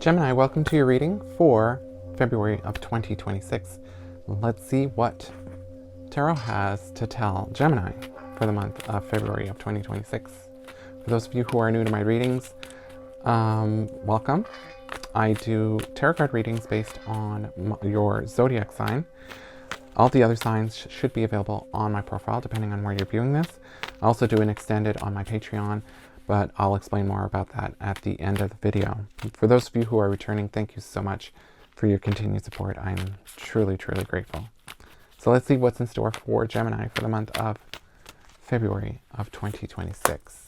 Gemini, welcome to your reading for February of 2026. Let's see what Tarot has to tell Gemini for the month of February of 2026. For those of you who are new to my readings, welcome. I do tarot card readings based on your Zodiac sign. All the other signs should be available on my profile depending on where you're viewing this. I also do an extended on my Patreon, but I'll explain more about that at the end of the video. For those of you who are returning, thank you so much for your continued support. I'm truly, truly grateful. So let's see what's in store for Gemini for the month of February of 2026.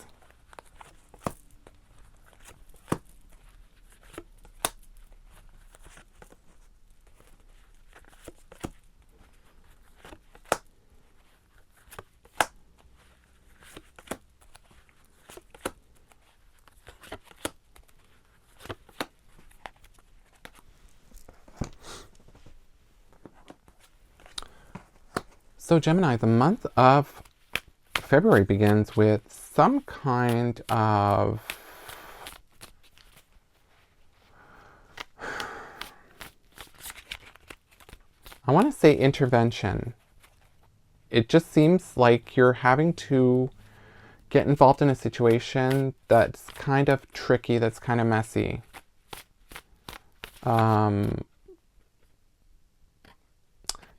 So Gemini, the month of February begins with some kind of I want to say intervention. It just seems like you're having to get involved in a situation that's kind of tricky, that's kind of messy.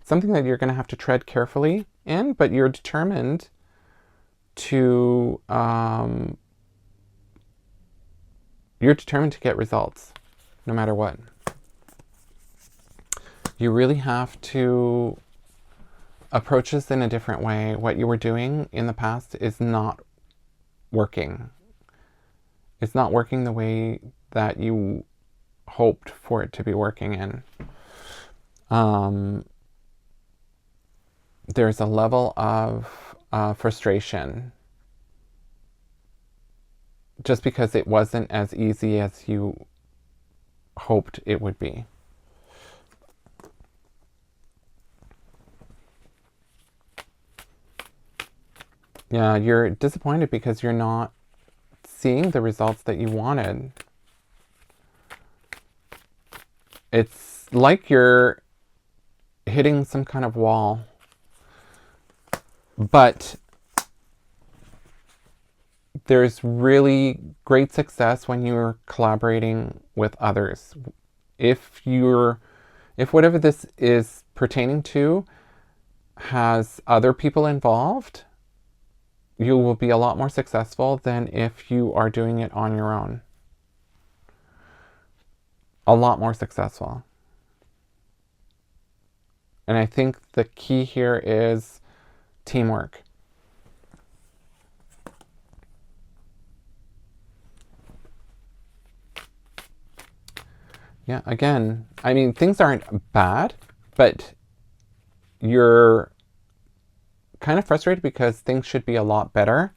Something that you're going to have to tread carefully in, but you're determined to get results no matter what. You really have to approach this in a different way. What you were doing in the past is not working. It's not working the way that you hoped for it to be working in. There's a level of frustration just because it wasn't as easy as you hoped it would be. Yeah, you're disappointed because you're not seeing the results that you wanted. It's like you're hitting some kind of wall. But there's really great success when you're collaborating with others. If whatever this is pertaining to has other people involved, you will be a lot more successful than if you are doing it on your own. A lot more successful. And I think the key here is teamwork. Yeah, again, I mean, things aren't bad, but you're kind of frustrated because things should be a lot better,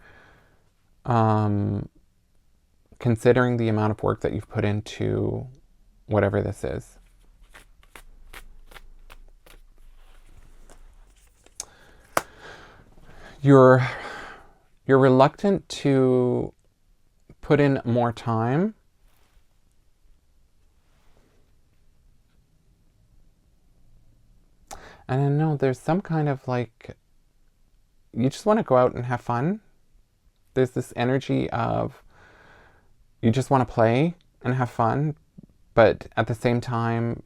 considering the amount of work that you've put into whatever this is. You're reluctant to put in more time. And I know there's some kind of like, you just want to go out and have fun. There's this energy of you just want to play and have fun, but at the same time,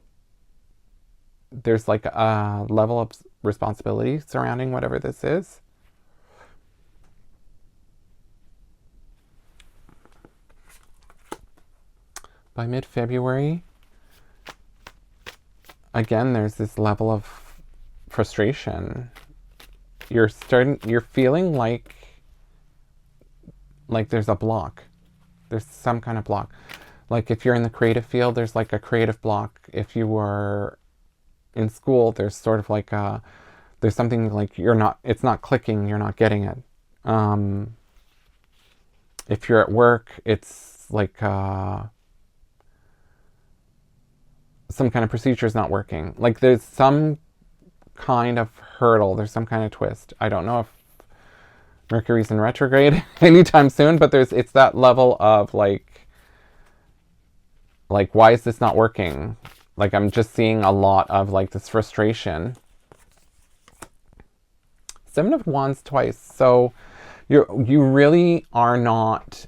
there's like a level of responsibility surrounding whatever this is. By mid-February, again, there's this level of frustration. You're feeling like there's a block. There's some kind of block. Like if you're in the creative field, there's like a creative block. If you were in school, there's sort of like there's something like it's not clicking, you're not getting it. If you're at work, it's like some kind of procedure is not working. Like there's some kind of hurdle. There's some kind of twist. I don't know if Mercury's in retrograde anytime soon, but it's that level of like Like, why is this not working? Like, I'm just seeing a lot of like this frustration. Seven of Wands twice. So you really are not,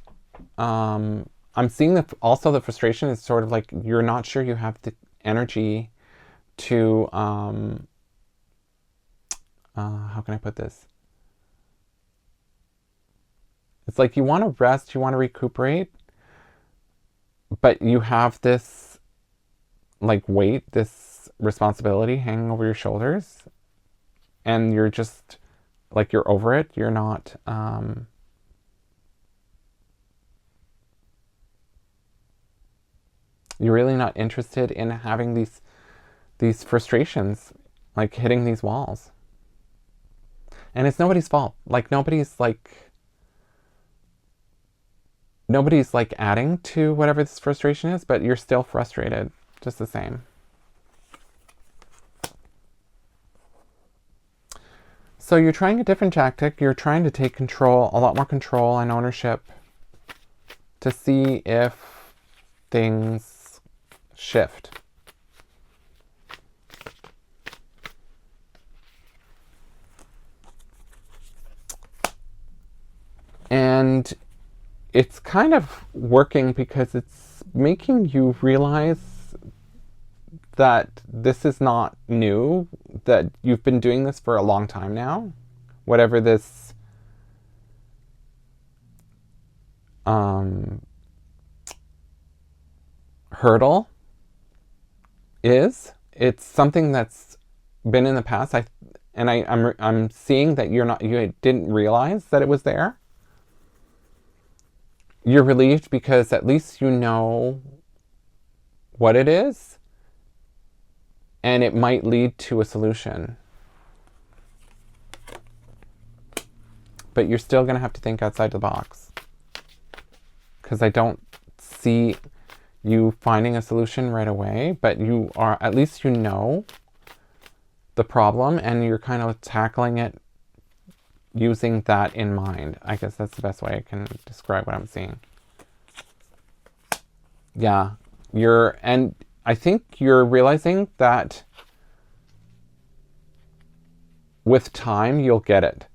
I'm seeing that also the frustration is sort of like you're not sure you have the energy to, how can I put this? It's like you want to rest, you want to recuperate, but you have this like weight, this responsibility hanging over your shoulders, and you're just like, you're over it. You're not, you're really not interested in having these frustrations, like hitting these walls. And it's nobody's fault. Like nobody's adding to whatever this frustration is, but you're still frustrated just the same. So you're trying a different tactic. You're trying to take control, a lot more control and ownership, to see if things shift. And it's kind of working because it's making you realize that this is not new, that you've been doing this for a long time now. Whatever this hurdle is, it's something that's been in the past. I'm seeing that you didn't realize that it was there. You're relieved because at least you know what it is, and it might lead to a solution. But you're still going to have to think outside the box, because I don't see you finding a solution right away, but you are, at least you know the problem, and you're kind of tackling it using that in mind. I guess that's the best way I can describe what I'm seeing. Yeah, and I think you're realizing that with time, you'll get it.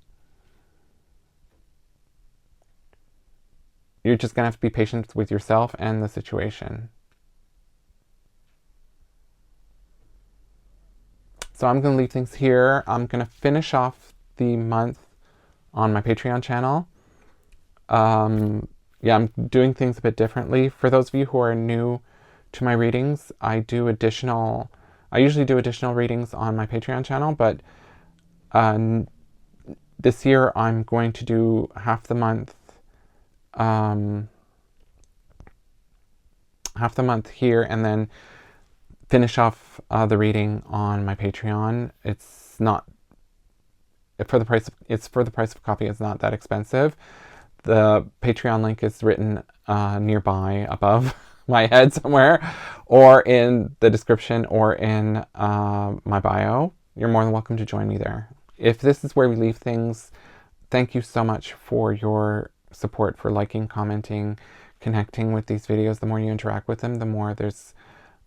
You're just going to have to be patient with yourself and the situation. So I'm going to leave things here. I'm going to finish off the month on my Patreon channel. Yeah, I'm doing things a bit differently. For those of you who are new to my readings, I usually do additional readings on my Patreon channel, but this year I'm going to do half the month here, and then finish off the reading on my Patreon. It's for the price of a copy. It's not that expensive. The Patreon link is written nearby above my head somewhere, or in the description, or in my bio. You're more than welcome to join me there. If this is where we leave things, thank you so much for your support, for liking, commenting, connecting with these videos. The more you interact with them, the more there's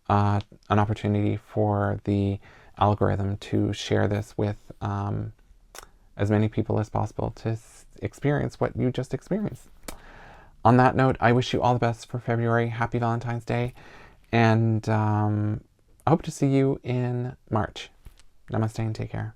an opportunity for the algorithm to share this with as many people as possible to experience what you just experienced. On that note, I wish you all the best for February. Happy Valentine's Day. And I hope to see you in March. Namaste and take care.